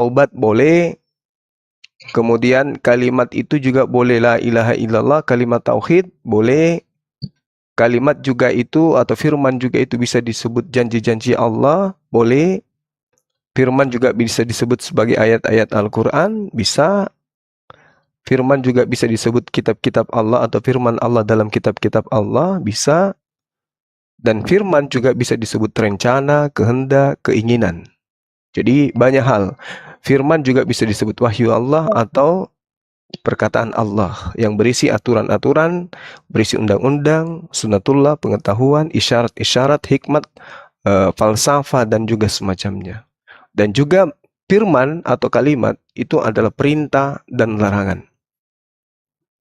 taubat boleh. Kemudian kalimat itu juga boleh la ilaha illallah, kalimat tauhid boleh. Kalimat juga itu atau firman juga itu bisa disebut janji-janji Allah, boleh. Firman juga bisa disebut sebagai ayat-ayat Al-Quran, bisa. Firman juga bisa disebut kitab-kitab Allah atau firman Allah dalam kitab-kitab Allah, bisa. Dan firman juga bisa disebut rencana, kehendak, keinginan. Jadi banyak hal. Firman juga bisa disebut wahyu Allah atau perkataan Allah yang berisi aturan-aturan, berisi undang-undang, sunatullah, pengetahuan, isyarat-isyarat, hikmat, falsafah, dan juga semacamnya. Dan juga firman atau kalimat itu adalah perintah dan larangan.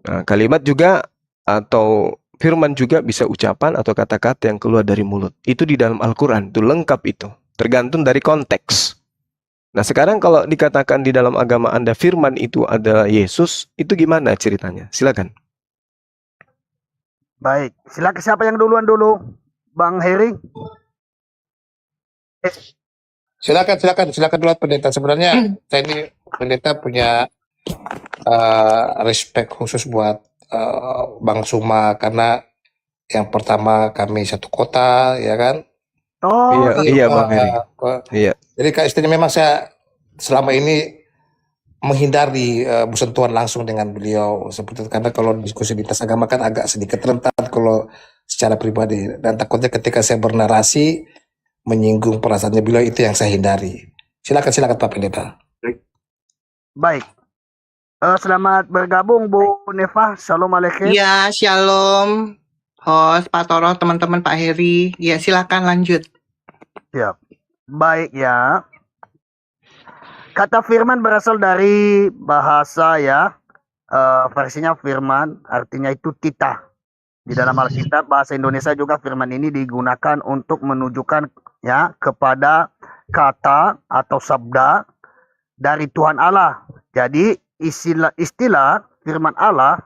Nah, kalimat juga atau firman juga bisa ucapan atau kata-kata yang keluar dari mulut. Itu di dalam Al-Quran, itu lengkap itu. Tergantung dari konteks. Nah, sekarang kalau dikatakan di dalam agama Anda firman itu adalah Yesus, itu gimana ceritanya? Silakan. Baik, silakan siapa yang duluan dulu? Bang Heri? Silakan dulu pendeta. Sebenarnya saya ini pendeta punya respect khusus buat Bang Suma karena yang pertama kami satu kota, ya kan? Oh, Iya Bang Heri. Iya. Jadi istilahnya memang saya selama ini menghindari bersentuhan langsung dengan beliau seperti itu, karena kalau diskusi lintas agama kan agak sedikit rentan kalau secara pribadi, dan takutnya ketika saya bernarasi menyinggung perasaannya beliau, itu yang saya hindari. Silakan Pak Pendeta. baik. Selamat bergabung Bu Neva. Shalom alaikum. Ya, shalom. Host, Pak Toro, teman-teman Pak Heri. Ya, silakan lanjut. Siap. Baik ya. Kata firman berasal dari bahasa ya, versinya firman, artinya itu titah. Di dalam Alkitab bahasa Indonesia juga firman ini digunakan untuk menunjukkan ya kepada kata atau sabda dari Tuhan Allah. Jadi istilah firman Allah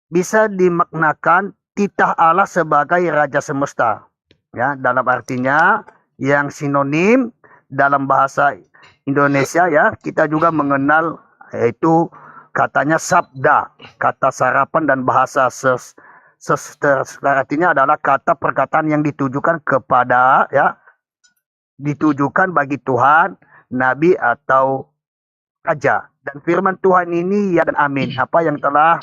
bisa dimaknakan titah Allah sebagai Raja Semesta. Ya, dalam artinya yang sinonim dalam bahasa Indonesia ya, kita juga mengenal yaitu katanya sabda, kata sarapan, dan bahasa artinya adalah kata perkataan yang ditujukan kepada ya, ditujukan bagi Tuhan, nabi atau raja. Dan firman Tuhan ini ya dan amin. Apa yang telah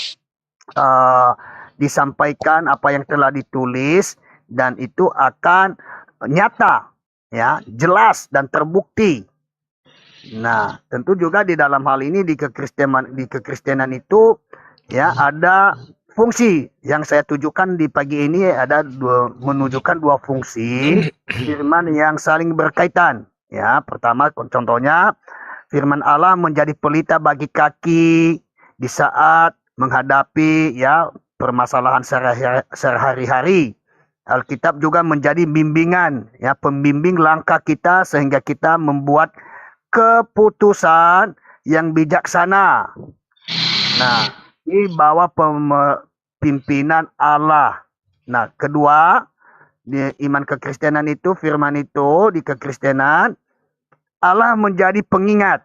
disampaikan, apa yang telah ditulis, dan itu akan nyata ya, jelas dan terbukti. Nah, tentu juga di dalam hal ini di kekristenan itu ya ada fungsi yang saya tujukan di pagi ini, ada menunjukkan dua fungsi firman yang saling berkaitan. Ya, pertama contohnya firman Allah menjadi pelita bagi kaki di saat menghadapi ya permasalahan sehari-hari. Alkitab juga menjadi bimbingan ya, pembimbing langkah kita sehingga kita membuat keputusan yang bijaksana. Nah, di bawah pimpinan Allah. Nah, kedua, di iman kekristenan itu, firman itu di kekristenan, Allah menjadi pengingat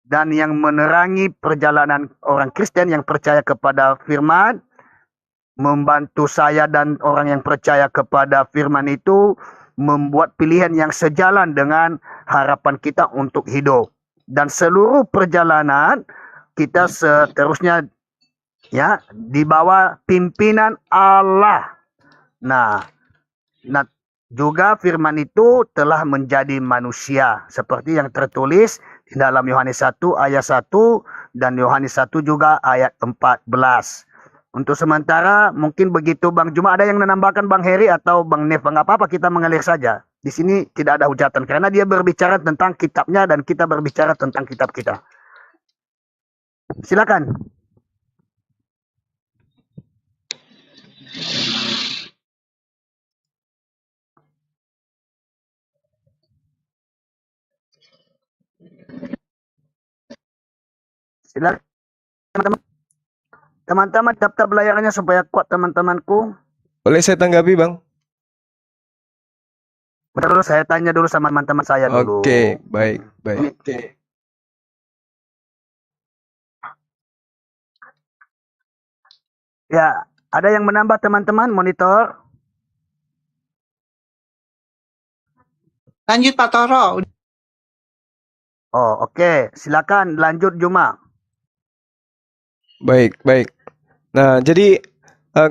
dan yang menerangi perjalanan orang Kristen yang percaya kepada firman, membantu saya dan orang yang percaya kepada firman itu membuat pilihan yang sejalan dengan harapan kita untuk hidup. Dan seluruh perjalanan kita seterusnya ya di bawah pimpinan Allah. Nah juga firman itu telah menjadi manusia seperti yang tertulis di dalam Yohanes 1 ayat 1 dan Yohanes 1 juga ayat 14. Untuk sementara mungkin begitu Bang Juma. Ada yang menambahkan Bang Heri atau Bang Neva? Nggak apa-apa, kita mengalir saja. Di sini tidak ada hujatan karena dia berbicara tentang kitabnya dan kita berbicara tentang kitab kita. Silakan. Silakan teman-teman. Teman-teman tap-tap layarnya supaya kuat teman-temanku. Boleh saya tanggapi Bang? Bentar dulu, saya tanya dulu sama teman-teman saya dulu. Oke, baik. Ya, ada yang menambah teman-teman monitor? Lanjut Pak Toro. Oh, oke. Silakan lanjut Juma. Baik, baik. Nah, jadi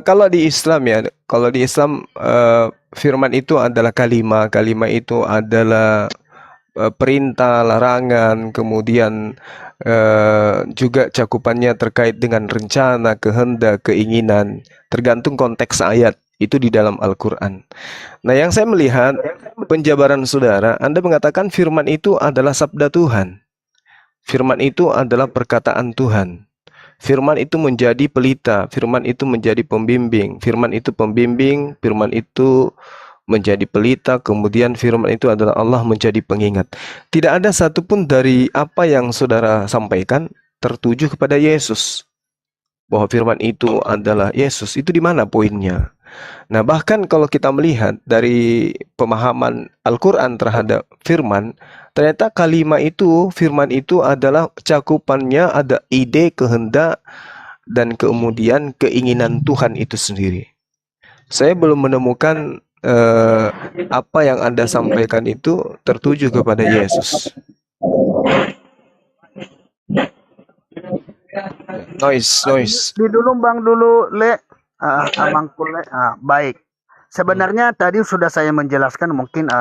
kalau di Islam ya, kalau di Islam firman itu adalah kalimah, kalimah itu adalah perintah, larangan, kemudian juga cakupannya terkait dengan rencana, kehendak, keinginan, tergantung konteks ayat itu di dalam Al-Quran. Nah, yang saya melihat penjabaran saudara, Anda mengatakan firman itu adalah sabda Tuhan. Firman itu adalah perkataan Tuhan. Firman itu menjadi pelita, firman itu menjadi pembimbing, firman itu pembimbing, firman itu menjadi pelita, kemudian firman itu adalah Allah menjadi pengingat. Tidak ada satupun dari apa yang saudara sampaikan tertuju kepada Yesus. Bahwa firman itu adalah Yesus, itu di mana poinnya? Nah, bahkan kalau kita melihat dari pemahaman Al-Quran terhadap firman, ternyata kalimat itu, firman itu adalah cakupannya ada ide, kehendak, dan kemudian keinginan Tuhan itu sendiri. Saya belum menemukan apa yang Anda sampaikan itu tertuju kepada Yesus. Noise. Di dulu Bang dulu Le. Abang Kule. Baik. Sebenarnya tadi sudah saya menjelaskan, mungkin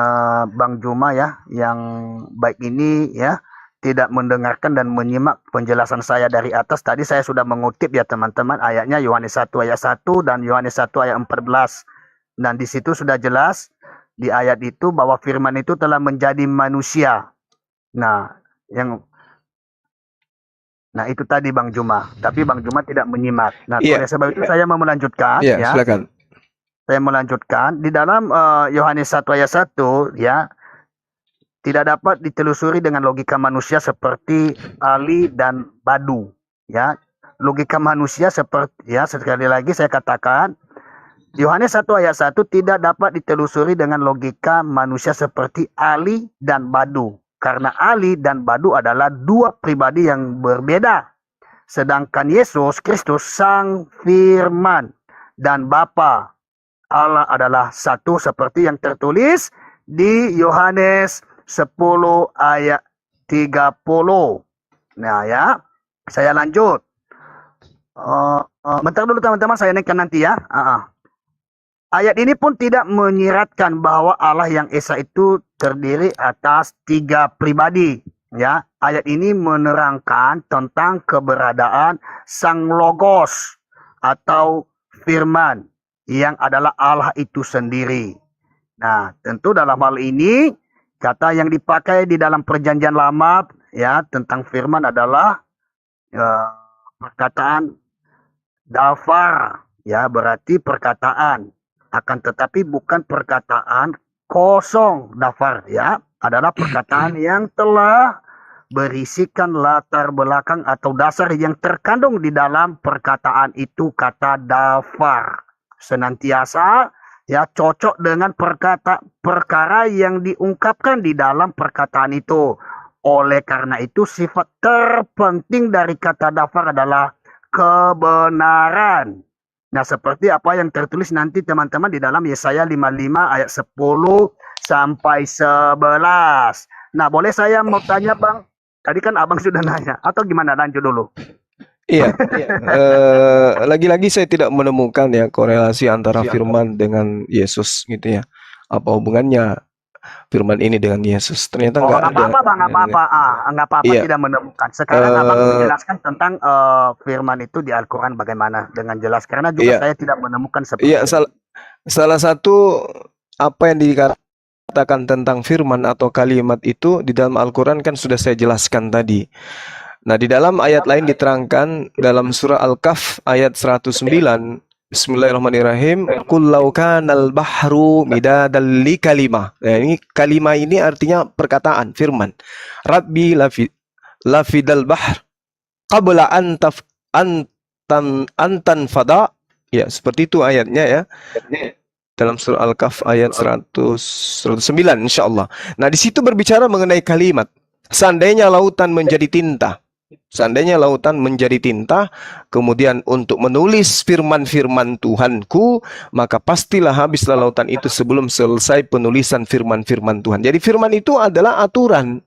Bang Juma ya yang baik ini ya tidak mendengarkan dan menyimak penjelasan saya dari atas. Tadi saya sudah mengutip ya teman-teman, ayatnya Yohanes 1 ayat 1 dan Yohanes 1 ayat 14. Dan di situ sudah jelas di ayat itu bahwa firman itu telah menjadi manusia. Nah, itu tadi Bang Juma, tapi Bang Juma tidak menyimak. Nah, Iya. oleh sebab itu saya mau melanjutkan Iya, ya. silakan. Saya melanjutkan di dalam Yohanes 1 ayat 1 ya, tidak dapat ditelusuri dengan logika manusia seperti Ali dan Badu ya. Logika manusia seperti ya, sekali lagi saya katakan Yohanes 1 ayat 1 tidak dapat ditelusuri dengan logika manusia seperti Ali dan Badu. Karena Ali dan Badu adalah dua pribadi yang berbeda. Sedangkan Yesus Kristus Sang Firman dan Bapa Allah adalah satu seperti yang tertulis di Yohanes 10 ayat 30. Nah ya, saya lanjut. Bentar dulu teman-teman, saya naikkan nanti ya. Ayat ini pun tidak menyiratkan bahwa Allah yang Esa itu terdiri atas tiga pribadi. Ya, ayat ini menerangkan tentang keberadaan Sang Logos atau Firman yang adalah Allah itu sendiri. Nah, tentu dalam hal ini kata yang dipakai di dalam Perjanjian Lama ya tentang Firman adalah perkataan dafar ya, berarti perkataan. Akan tetapi bukan perkataan kosong. Dafar ya adalah perkataan yang telah berisikan latar belakang atau dasar yang terkandung di dalam perkataan itu. Kata dafar senantiasa ya cocok dengan perkara yang diungkapkan di dalam perkataan itu. Oleh karena itu sifat terpenting dari kata dafar adalah kebenaran. Nah, seperti apa yang tertulis nanti teman-teman di dalam Yesaya 55 ayat 10 sampai 11. Nah, boleh saya mau tanya Bang? Tadi kan Abang sudah nanya. Atau gimana, lanjut dulu? Iya. Lagi-lagi saya tidak menemukan ya korelasi antara firman dengan Yesus gitu ya. Apa hubungannya firman ini dengan Yesus? Ternyata nggak ada. Apa-apa Bang, apa-apa. Nggak apa-apa, Iya. tidak menemukan. Sekarang Abang menjelaskan tentang firman itu di Al-Quran bagaimana dengan jelas. Karena juga saya tidak menemukan seperti Iya, itu. salah satu apa yang dikatakan tentang firman atau kalimat itu di dalam Al-Quran kan sudah saya jelaskan tadi. Nah, di dalam ayat lain diterangkan dalam surah Al-Kahf ayat 109, Bismillahirrahmanirrahim, Qul law kanal bahru midadal li kalimah. Nah, ini kalimah ini artinya perkataan, firman. Rabbi lafidal bahr qabla antan fada. Ya, seperti itu ayatnya ya. Dalam surah Al-Kahf ayat 109 insyaallah. Nah, di situ berbicara mengenai kalimat. Seandainya lautan menjadi tinta, Seandainya lautan menjadi tinta, kemudian untuk menulis firman-firman Tuhanku, maka pastilah habislah lautan itu sebelum selesai penulisan firman-firman Tuhan. Jadi firman itu adalah aturan.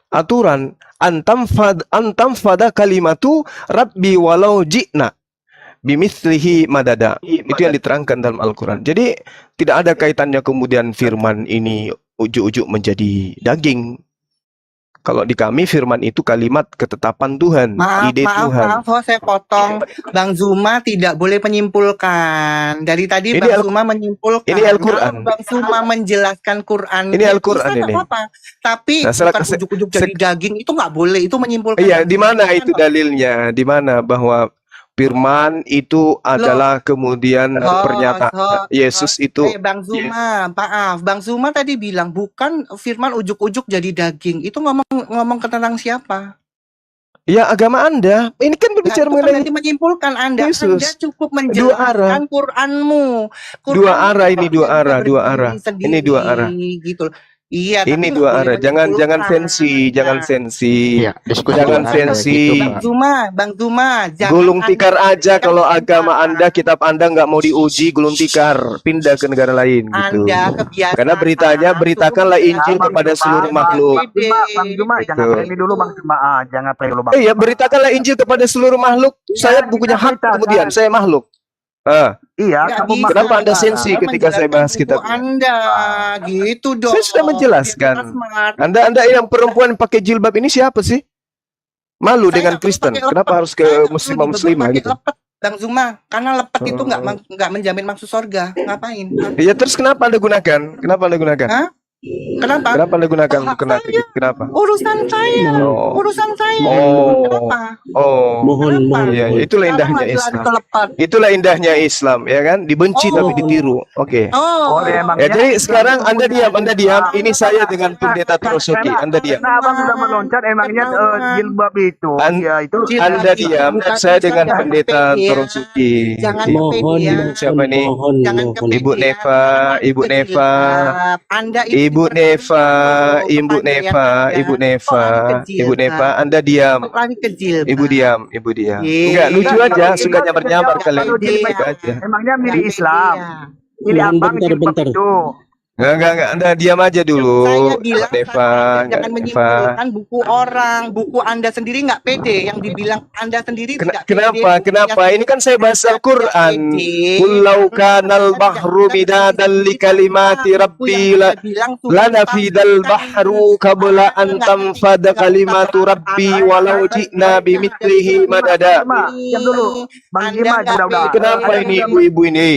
Aturan. Antam fada kalimatu Rabbi walau ji'na bimithlihi madada. Itu yang diterangkan dalam Al-Quran. Jadi tidak ada kaitannya kemudian firman ini ujuk-ujuk menjadi daging. Kalau di kami firman itu kalimat ketetapan Tuhan, ide Tuhan. Maaf, saya potong. Bang Zuma tidak boleh menyimpulkan. Dari tadi Ini Bang Zuma menyimpulkan. ini Al-Quran. Kalau Bang Zuma menjelaskan Quran. Ini Al-Quran bisa, ini. nggak apa-apa. Tapi Nah, bukan ujuk-ujuk jadi daging itu nggak boleh. Itu menyimpulkan. Iya, di mana itu dalilnya? Di mana bahwa firman itu adalah kemudian pernyataan Yesus itu. Bang Zuma, maaf, Bang Zuma tadi bilang bukan firman ujuk-ujuk jadi daging. Itu ngomong tentang siapa? Ya, agama Anda. Ini kan berbicara Nah, itu kan mengenai nanti menyimpulkan Anda Yesus. cukup Dua arah. menjelaskan Quranmu. Dua arah ini, dua arah, dua arah. Sendiri, Ini dua arah. gitu. Iya, Ini tapi dua nggak arah. boleh Jangan menyimpulkan. sensi, jangan Nah, sensi. Iya, diskusi Jangan Tuhan kayak sensi. gitu, Bang Pak. Zuma, jangan Gulung Anda tikar aja menjadikan kalau agama kita. Anda, kitab Anda nggak mau diuji, gulung tikar, pindah ke negara lain gitu. Anda kebiasaan. Karena beritanya beritakanlah Injil Bang kepada Zuma, seluruh Bang makhluk. Bang Zuma, jangan Betul. premi dulu Bang Zuma. Jangan premi dulu Bang. Iya, beritakanlah Injil kepada seluruh makhluk. Saya Iya, punya kita hak beritakan. kemudian, saya makhluk. Iya, Nggak kamu bisa, Kenapa Anda Anda sensi ketika saya bahas menjelaskan kitab? buku Anda, gitu dong. Saya sudah menjelaskan. Biar smart. Anda yang perempuan pakai jilbab ini siapa sih? Malu Saya dengan nggak perlu Kristen. pakai Kenapa lepet. harus ke Saya nggak perlu muslimah pakai gitu? lepet, Bang Zuma, karena lepet itu Oh. nggak menjamin masuk surga. Ngapain? Ya terus kenapa Anda gunakan? Kenapa Anda gunakan? Hah? Kenapa? Kenapa Anda gunakan? Hak saya. Kenapa? Urusan saya, Oh. urusan saya. Oh. Kenapa? Oh. Kenapa? Iya, itulah Sekarang indahnya lagi lari Islam. ke lepet. Itulah indahnya Islam, ya kan? Dibenci Oh. tapi ditiru. Oke. Oh, Oleh Ya, jadi sekarang Anda diam. Ini saya dengan pendeta Torosoki. Anda diam. Karena abang sudah meloncat, emangnya jilbab itu. Ya itu. Anda diam. Bukan Saya bisa, dengan jangan pendeta kepede ya. Torosuki. Jangan Mohon, kepede ya. Siapa ini? Jangan kepede Ibu ya. Neva, Ibu Kecil, Neva, Kak. Anda itu Ibu Neva, Ibu kepada yang Neva, Anda. Ibu Neva, Kok lari kecil, Ibu Neva. Kak? Anda diam. Kok lari kecil, Ibu Kak? diam, Ibu diam. Yeay. Enggak, lucu aja, Kalau suka dia- nyamar-nyamar kalau kalian. dia- Suka aja. Emangnya milih Nggak Islam. pede ya. Milih Mohon abang bentar, jilbab bentar. itu. Enggak. Anda diam aja dulu. Saya bilang Neva, jangan Neva. menyimpulkan buku orang, buku Anda sendiri nggak pede. Yang dibilang Anda sendiri tidak pede. Kenapa? Ini kan saya bahas Anda Al-Quran. tidak pede. Kullau kanal Anda bahru tidak midadan pede. li kalimati Buku rabbi yang Anda bilang sudah lanafidal dipastikan. bahru qabla an tanfada kalimatu rabbi walau ji'na bimithlihi madada. Diam dulu. Bang Anda Jima, nggak udah. pede. Kenapa ini ibu-ibu ini?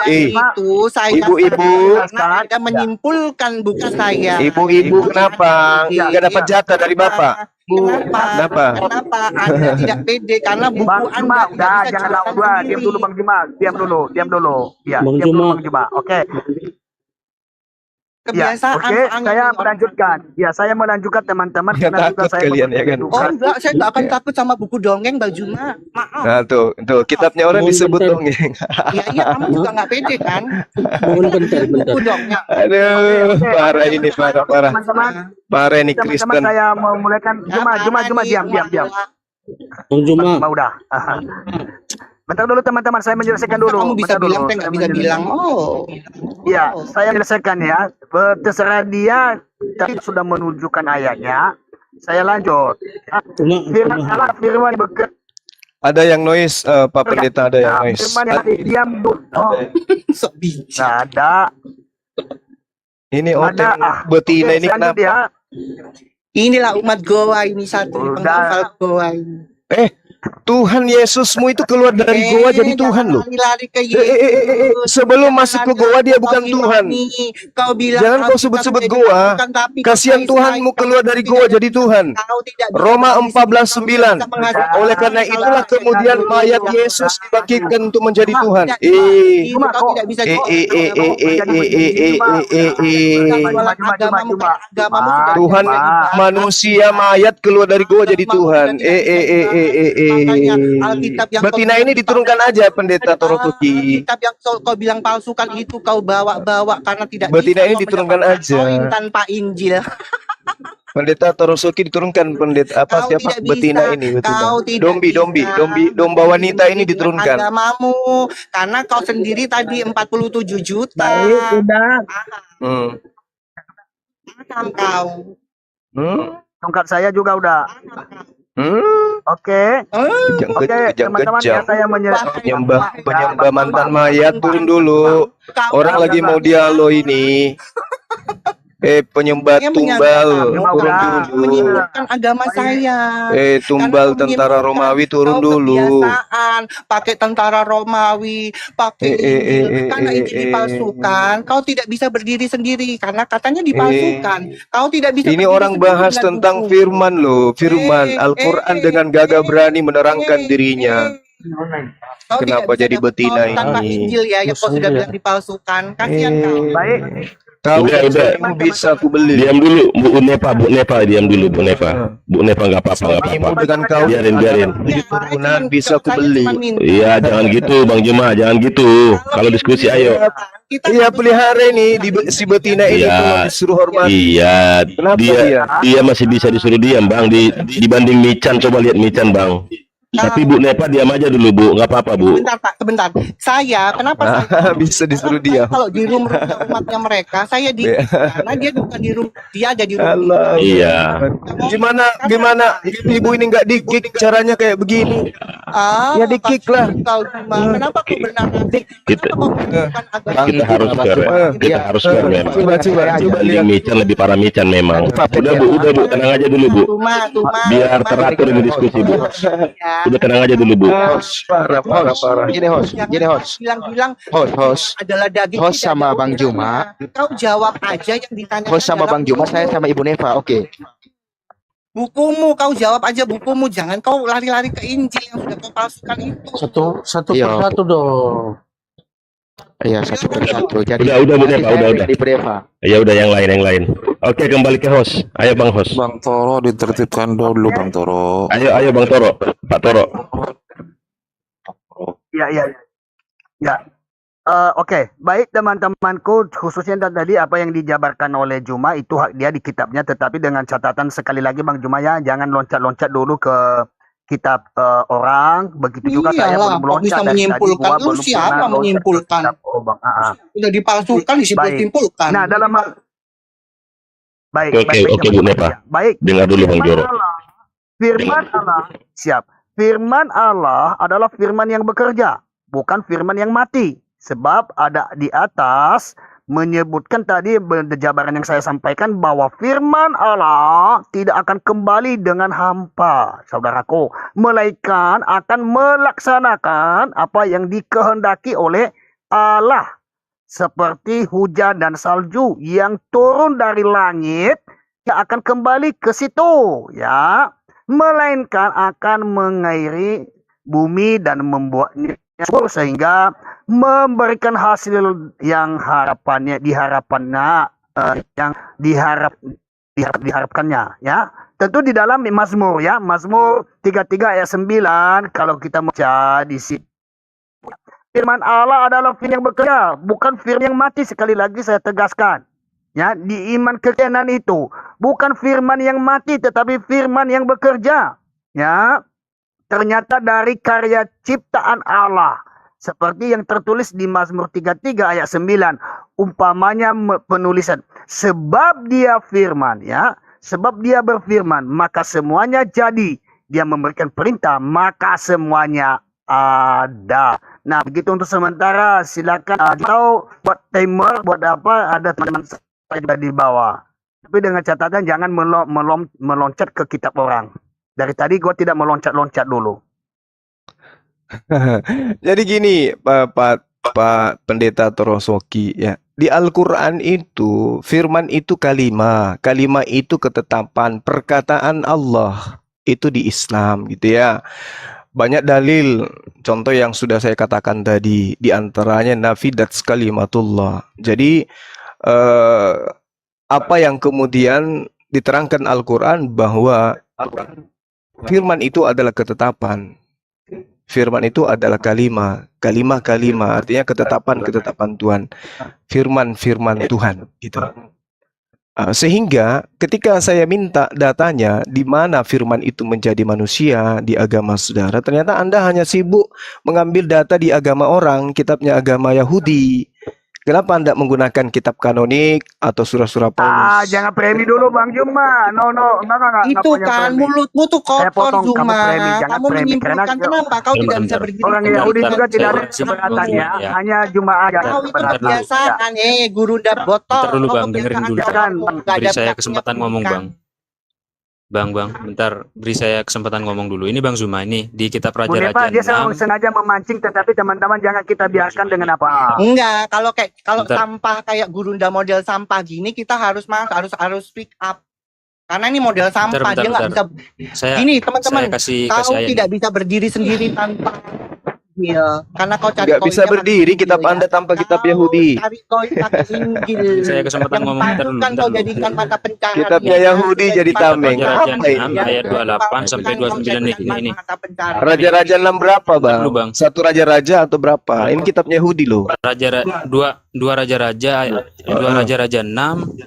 Itu saya Ibu-ibu. karena Anda menyimpulkan buku saya. Ibu-ibu kenapa? Nggak dapat jatah dari bapak? Kenapa? Kenapa? Kenapa Anda tidak pede? Karena buku Bang Anda Juma, tidak udah bisa jangan jelaskan lawan gua. Diam sendiri. dulu Bang Juma. Diam dulu. Ya, Bang diam dulu Juma. Bang Juma. Oke. Ya, Kebiasaan oke. soalnya Saya nih. melanjutkan. Ya, saya melanjutkan teman-teman. Ya, karena juga takut saya kalian, ya kan? bekerja Oh juga. enggak, saya nggak akan takut sama buku dongeng Bang Juma. Maaf. Nah tuh, kitabnya orang Mohon disebut bentar. dongeng. Iya, kamu juga nggak pede kan? Mohon bentar. Buku dongeng. Aduh, Oke. parah ini, parah. Teman-teman, Parah ini teman-teman Kristen. saya mau mulaikan. Juma, diam. Bang Juma, Cuma udah. Bentar dulu teman-teman, saya menjelaskan dulu. Kamu bisa Bentar bilang, dulu. saya nggak bisa bilang. Oh. Ya, saya menyelesaikan ya. Terserah dia, tapi sudah menunjukkan ayatnya. Saya lanjut. Firman Allah firman bekerja. Ada yang noise, Pak Pendeta, ada yang noise. Firman yang diam dulu. Oh, Sok bijak. nggak ada. Ini Ada. oteng betina ini lanjut kenapa? ya. Inilah umat Goa ini satu Udah. penghafal Goa ini. Tuhan Yesusmu itu keluar dari goa jadi Tuhan loh. Lari ke Sebelum masuk ke goa dia bukan Tuhan. Kau bilang Jangan kau sebut-sebut goa. Kasihan Tuhanmu keluar dari goa jadi Tuhan. Roma 14:9. Oleh karena itulah kemudian mayat Yesus dibangkitkan untuk menjadi Tuhan. Tuhan manusia mayat keluar dari goa jadi Tuhan. Betina ini diturunkan aja Pendeta Torosuki. Kitab yang kau bilang palsukan itu kau bawa-bawa karena tidak Betina bisa ini diturunkan mendapatkan aja. poin tanpa Injil. Pendeta Torosoki diturunkan pendeta apa Kau siapa tidak betina bisa, ini betina. kau tidak bisa Domba wanita ini dengan diturunkan. agamamu, karena kau sendiri tadi 47 juta. Baik, udah. Hmm. Paham kau. Hmm. Tongkat saya juga udah. Hmm. Oke. Oke, teman-teman ya, saya Penyembah mantan mayat turun dulu. Orang lagi mau dialog ini. Penyembah Saya tumbal menyatakan turun kau dulu. menyimpulkan agama saya. Tumbal Karena tentara menyimpulkan Romawi turun kau dulu. kebiasaan pakai tentara Romawi, pakai Injil. Karena Injil dipalsukan, kau tidak bisa berdiri sendiri karena katanya dipalsukan. Kau tidak bisa Ini berdiri orang sendiri bahas dengan tentang buku. firman loh, firman Al-Quran dengan gagah berani menerangkan dirinya. Kau tidak Kenapa bisa jadi dapat betina kau tanpa ini? Injil ya, yang kau sudah bilang dipalsukan. Kasihan kau. Baik. Kau Udah. bisa aku beli. Diam dulu, Bu Nepa, diam dulu, Bu Nepa. Bu Nepa nggak apa-apa. Suamimu dengan kau Biarin. 7 turunan bisa aku beli. Iya, jangan gitu, Bang Juma, jangan gitu. Kalau diskusi, ayo. Iya, pelihara ini si betina ini Iya. kalau disuruh hormati. Iya, Kenapa dia masih bisa disuruh diam, Bang. Dibanding Mican, coba lihat Mican, Bang. Tapi Bu Nepa diam aja dulu, Bu. Nggak apa-apa, Bu. Sebentar Pak, sebentar. Saya, kenapa saya Bisa disuruh Karena dia. kalau di room-roomnya umatnya mereka, saya di karena dia bukan di room, dia ada di room. Allah. Iya. Gimana ibu ini nggak di-kick caranya kayak begini? Ya di-kick lah. Kau gimana? Kenapa kau benar? Kita harus fair, ya. Kita harus fair, memang. Coba Dibanding Mican lebih parah Mican memang. Udah Bu, tenang aja dulu, Bu. Biar teratur ini diskusi, Bu. Udah tenang aja dulu, Bu. Parah. Gini host. Bilang-bilang Host. adalah daging. Host tidak sama ada Bang urusannya. Juma. Kau jawab aja yang ditanya. Host sama Bang Juma, saya sama Ibu Neva. Oke. Bukumu, kau jawab aja bukumu. Jangan kau lari-lari ke Injil yang sudah kau palsukan itu. Satu Iya. persatu dong. Iya, satu persatu. Jadi Udah, Bu Neva, saya udah. Ibu Neva. Ya udah, yang lain. Oke, kembali ke host. Ayo, Bang host. Bang Toro ditertibkan dulu, Bang Toro. Ayo Bang Toro. Pak Toro. Ya. Oke, baik teman-temanku, khususnya tadi apa yang dijabarkan oleh Juma itu hak dia di kitabnya, tetapi dengan catatan sekali lagi Bang Juma ya, jangan loncat-loncat dulu ke kitab orang, begitu juga saya Iyalah, belum kok loncat bisa dari tadi, menyimpulkan? gua Lu belum siapa pernah loncat menyimpulkan? ke kitab orang. Udah dipalsukan, Baik. disimpul-simpulkan. Nah, dalam baik, Oke, Bu Nepa. Baik. Dengar dulu Bang Joro. Firman Allah adalah firman yang bekerja, bukan firman yang mati. Sebab ada di atas menyebutkan tadi jabaran yang saya sampaikan bahwa firman Allah tidak akan kembali dengan hampa, saudaraku, melainkan akan melaksanakan apa yang dikehendaki oleh Allah. Seperti hujan dan salju yang turun dari langit, yang akan kembali ke situ, ya, melainkan akan mengairi bumi dan membuatnya subur sehingga memberikan hasil yang diharapkannya, ya. Tentu di dalam Mazmur, ya, Mazmur 33 ayat 9 kalau kita baca di sini. Firman Allah adalah firman yang bekerja, bukan firman yang mati. Sekali lagi saya tegaskan, ya, di iman keyakinan itu bukan firman yang mati tetapi firman yang bekerja, ya. Ternyata dari karya ciptaan Allah, seperti yang tertulis di Mazmur 33 ayat 9, umpamanya penulisan, sebab dia firman, ya, sebab dia berfirman, maka semuanya jadi. Dia memberikan perintah, maka semuanya ada. Nah, begitu untuk sementara. Silakan atau buat timer, buat apa, ada teman-teman saya juga di bawah. Tapi dengan catatan jangan meloncat ke kitab orang. Dari tadi gue tidak meloncat-loncat dulu. Jadi gini, Pak Pendeta Torosoki, ya. Di Al-Quran itu, firman itu kalimah itu ketetapan, perkataan Allah itu di Islam, gitu ya. Banyak dalil, contoh yang sudah saya katakan tadi, di antaranya nafidat kalimatullah. Jadi apa yang kemudian diterangkan Al-Quran bahwa firman itu adalah ketetapan. Firman itu adalah kalimah artinya ketetapan Tuhan. Firman Tuhan gitu. Sehingga ketika saya minta datanya di mana firman itu menjadi manusia di agama saudara, ternyata Anda hanya sibuk mengambil data di agama orang, kitabnya agama Yahudi. Kenapa Anda menggunakan kitab kanonik atau surah-surah Paulus? Jangan premi dulu Bang Juma. No, enggak Itu punya kan premi. mulutmu tuh Saya kotor, potong kamu Zuma. premi, jangan Kamu premi. menyimpulkan Karena kenapa kau tidak bisa berdiri orang sendiri. Yahudi juga tidak ada Bentar, keberatannya, ya. hanya Juma aja Kau itu keberatan. kebiasaan, guru dan botol. Bentar dulu, Kau Bang, dengerin dulu. kebiasaan Bang. nggak Beri ada saya punya kesempatan ngomong, pendidikan. Bang, bentar, beri saya kesempatan ngomong dulu. Ini Bang Zuma, ini di kitab Bu Neva Raja-Raja dia 6. sengaja memancing, tetapi teman-teman jangan kita biarkan dengan apa. Enggak, kalau Bentar. sampah kayak gurunda model sampah gini kita harus speak up. Karena ini model sampah, Bentar, dia nggak bisa. Saya Gini teman-teman, saya kasih kau ayat tidak nih. bisa berdiri sendiri tanpa Injil. Karena kau cari Nggak bisa koinnya berdiri pakai kitab Injil, Anda tanpa kitab Kau Yahudi. cari koin pakai Injil. Saya kesempatan Yang ngomong bentar dulu, pasukan bentar kau dulu. jadikan mata pencaharian. Kitabnya Yahudi jadi tameng. Raja-Raja Apa ini? 6 ayat 28 sampai 29 nih. Ini. Raja-raja 6 berapa, Bang? Dulu, Bang. Satu raja-raja atau berapa? Ini kitabnya Yahudi loh. Dua raja-raja 6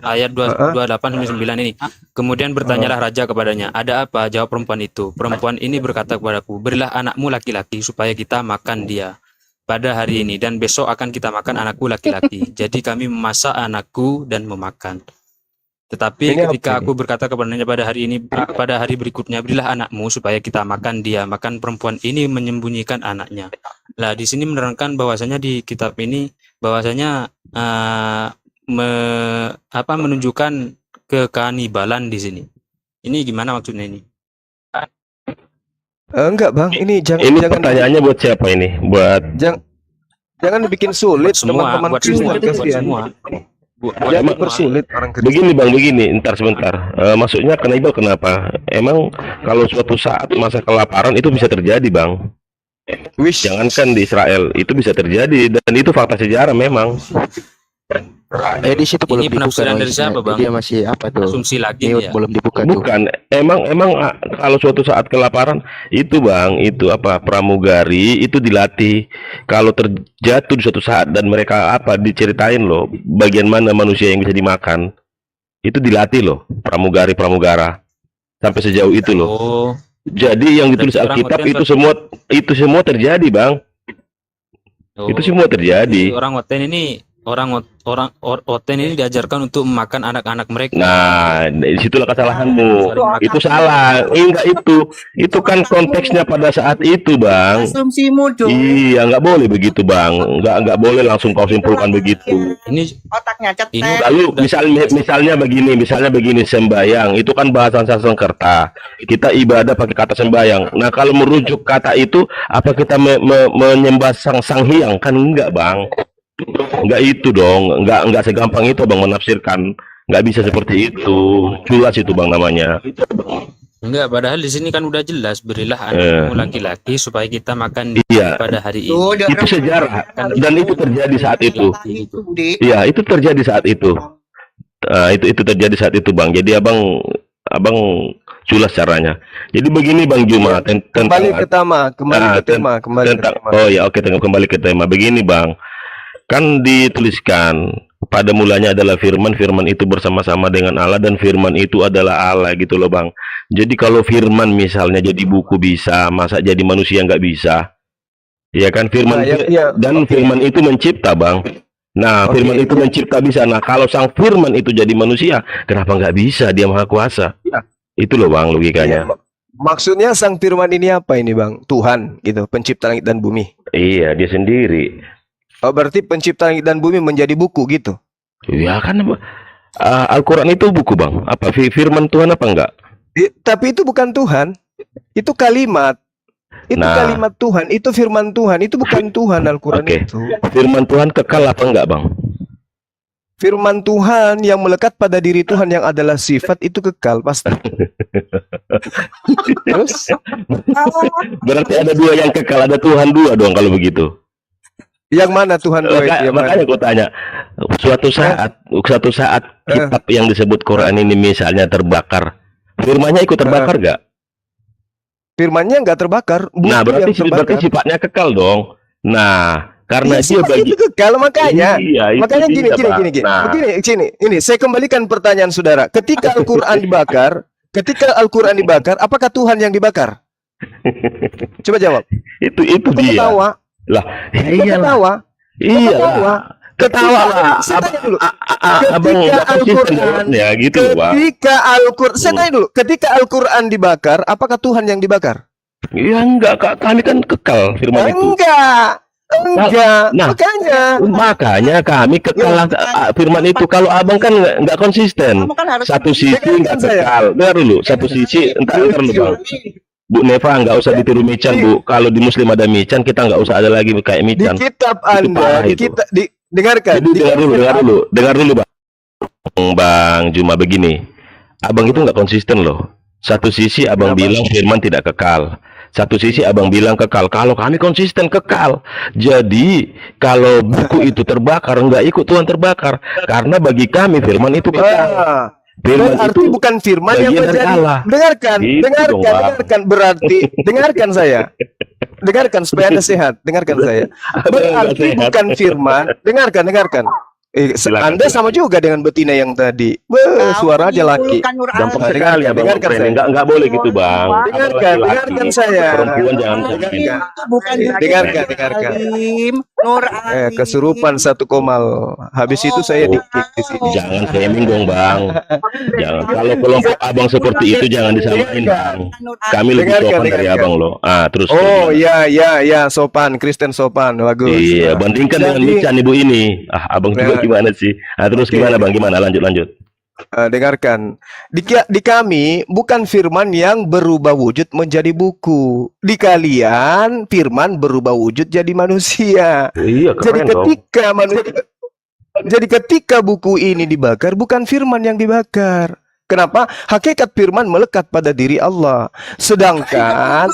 ayat 28 sampai 9 ini. Kemudian bertanyalah raja kepadanya, "Ada apa?" Jawab perempuan itu. Perempuan ini berkata kepadaku, "Berilah anakmu laki-laki supaya kita makan dia pada hari ini, dan besok akan kita makan anakku laki-laki." Jadi kami memasak anakku dan memakan. Tetapi Ini ketika apa ini? aku berkata kepadanya pada hari berikutnya, "Berilah anakmu supaya kita makan dia," maka perempuan ini menyembunyikan anaknya. Nah, di sini menerangkan bahwasanya di kitab ini bahwasanya menunjukkan kekanibalan di sini. Ini gimana maksudnya ini? Enggak, Bang. Ini jangan Ini jangan pertanyaannya buat siapa ini? Buat jangan dibikin sulit Buat semua, teman-teman buat semua, Kristen buat kasihan. semua. Jangan dipersulit orang Kristen. begini Bang, begini, sebentar. Maksudnya kanibal kenapa? Emang kalau suatu saat masa kelaparan itu bisa terjadi, Bang. Wish. Jangankan di Israel, itu bisa terjadi dan itu fakta sejarah memang. Di situ belum Ini dibuka penafsiran dari noise-nya. siapa, Bang? Dia masih apa tuh? Asumsi lagi Mute ya. belum dibuka tuh. Bukan, emang kalau suatu saat kelaparan itu Bang, itu apa pramugari itu dilatih kalau terjatuh di suatu saat dan mereka diceritain loh bagian mana manusia yang bisa dimakan. Itu dilatih loh pramugara sampai sejauh itu loh. Oh, Jadi yang ditulis Berarti orang Alkitab Oten itu semua terjadi, Bang. Itu semua terjadi. Jadi orang Oten ini diajarkan untuk memakan anak-anak mereka. Nah, disitulah kesalahanmu. Itu salah. Enggak itu. Itu kan konteksnya pada saat itu, Bang. Asumsimu dong. Iya, nggak boleh begitu, Bang. Nggak boleh langsung kau simpulkan begitu. Ini Otaknya cetek. Ini- Lalu misalnya begini sembayang itu kan bahasa Sanskerta. Kita ibadah pakai kata sembayang. Nah, kalau merujuk kata itu apa kita menyembah sang hyang? Kan enggak, Bang. Enggak itu dong. Enggak segampang itu, Bang, menafsirkan. Nggak bisa seperti itu. Culas itu, Bang, namanya. enggak, padahal di sini kan udah jelas, berilah anakmu laki-laki supaya kita makan Iya. pada hari ini. Tuh, udah Itu sejarah dan itu terjadi saat itu. Itu, Dik. Iya, itu terjadi saat itu. Itu terjadi saat itu, Bang. Jadi abang culas caranya. Jadi begini, Bang Juma, Kembali ke tema, kembali ke tema. Oh ya, oke, kembali ke tema. Begini, Bang. Kan dituliskan pada mulanya adalah firman itu bersama-sama dengan Allah dan firman itu adalah Allah gitu loh, Bang. Jadi kalau firman misalnya jadi buku bisa, masa jadi manusia nggak bisa? Ya kan firman Nah, ya, dan firman itu mencipta, Bang. Nah, Oke. firman itu mencipta bisa. Nah, kalau sang firman itu jadi manusia, kenapa nggak bisa? Dia maha kuasa. Ya. Itu loh, Bang, logikanya. Maksudnya sang firman ini apa ini, Bang? Tuhan gitu, pencipta langit dan bumi. Iya, dia sendiri. Oh, berarti pencipta langit dan bumi menjadi buku gitu. Ya kan Al-Quran itu buku, Bang. Apa firman Tuhan apa enggak? Tapi itu bukan Tuhan. Itu kalimat. Itu Nah. kalimat Tuhan, itu firman Tuhan, itu bukan Tuhan Al-Quran Oke. itu. Firman Tuhan kekal apa enggak, Bang? Firman Tuhan yang melekat pada diri Tuhan yang adalah sifat itu kekal pasti. Terus Berarti ada dua yang kekal, ada Tuhan dua dong kalau begitu. yang mana Tuhan dua itu? Yang mana? Makanya gue tanya, suatu saat kitab yang disebut Quran ini misalnya terbakar, firmannya ikut terbakar nggak? Firmannya nggak terbakar. Buku Nah, berarti yang terbakar. sifatnya kekal dong. Nah, Karena Iya, dia sifat bagi itu kekal, makanya. iya itu Makanya gini, dia, gini, Pak. gini, gini. Nah, Begini, sini. Ini saya kembalikan pertanyaan saudara. Ketika Al-Quran dibakar, apakah Tuhan yang dibakar? Coba jawab. itu Kok dia. ketawa? Lah, ya Kok iyalah. ketawa? Iya ketawa? lah. Ketawa lah. Saya tanya dulu. Abang Ketika nggak konsisten Al-Quran, jawabnya gitu, Bang. ketika Al-Quran, saya tanya dulu. Ketika Al-Quran dibakar, apakah Tuhan yang dibakar? Ya enggak, Kak. Kami kan kekal firman itu. Enggak. Nah, makanya kami kekal firman itu. Kalau abang kan nggak konsisten. Kamu kan harus Satu sisi nggak saya. kekal. Dengar dulu. Satu sisi entar dulu, Bang. Bu Neva nggak usah ditiru Mican, Bu. Kalau di Muslim ada Mican, kita nggak usah ada lagi kayak Di Mican. kitab Itu Anda, parah di itu. kitab, dengarkan. Jadi dengar dulu, Bang Juma, begini. Abang itu nggak konsisten loh. Satu sisi abang bilang firman tidak kekal. Satu sisi abang bilang kekal. Kalau kami konsisten kekal. Jadi kalau buku itu terbakar, nggak ikut Tuhan terbakar. Karena bagi kami firman itu kekal. Firman Berarti itu bukan firman yang bagian dari menjadi. Allah. Dengarkan, Gitu dong, Bang. dengarkan. Berarti, dengarkan saya. Dengarkan supaya Anda sehat. Dengarkan saya. Berarti sehat. bukan firman. Dengarkan. Silakan, Anda silakan. sama juga dengan betina yang tadi. Suara aja laki. Gampang Nah, sekali ya, Bang. dengarkan saya. Nggak boleh gitu, Bang. Dengarkan, Laki-laki. dengarkan saya. Perempuan jangan komen. Dengarkan. bukan Dengarkan. Nur Alim. Kesurupan satu komal. Habis itu saya dikik di sini. Jangan shaming dong, Bang. Jangan. Kalau kelompok abang seperti itu jangan disamain, Bang. Kami lebih Dengarkan, sopan dari dengarkan. abang loh. Terus. Oh ya, sopan, Kristen sopan, bagus. Iya, bandingkan dengan Jadi- Mican ibu ini. Abang juga Nah. gimana sih? Terus Oke. gimana, Bang? Gimana? Lanjut. Dengarkan, di kami bukan firman yang berubah wujud menjadi buku. Di kalian firman berubah wujud jadi manusia. Iya, Jadi ketika buku ini dibakar, bukan firman yang dibakar. Kenapa? Hakikat firman melekat pada diri Allah. Sedangkan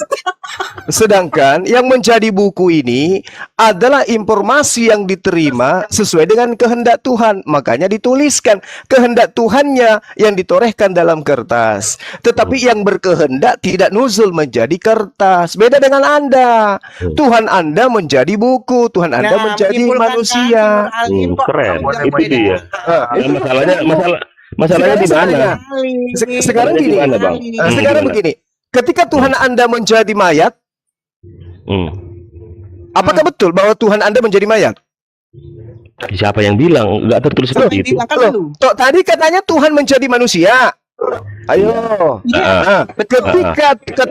yang menjadi buku ini adalah informasi yang diterima sesuai dengan kehendak Tuhan. Makanya dituliskan kehendak Tuhannya yang ditorehkan dalam kertas. Tetapi yang berkehendak tidak nuzul menjadi kertas. Beda dengan Anda. Tuhan Anda menjadi buku, Tuhan Anda menjadi manusia. Keren. Itu dia. Ah, Nah, masalahnya di mana? Sekarang Masalahnya gini, di mana, Bang? sekarang Gimana? begini. Ketika Tuhan Anda menjadi mayat, apakah betul bahwa Tuhan Anda menjadi mayat? Siapa yang bilang? Nggak tertulis seperti itu. Toh, tadi katanya Tuhan menjadi manusia. Ayo. Nah,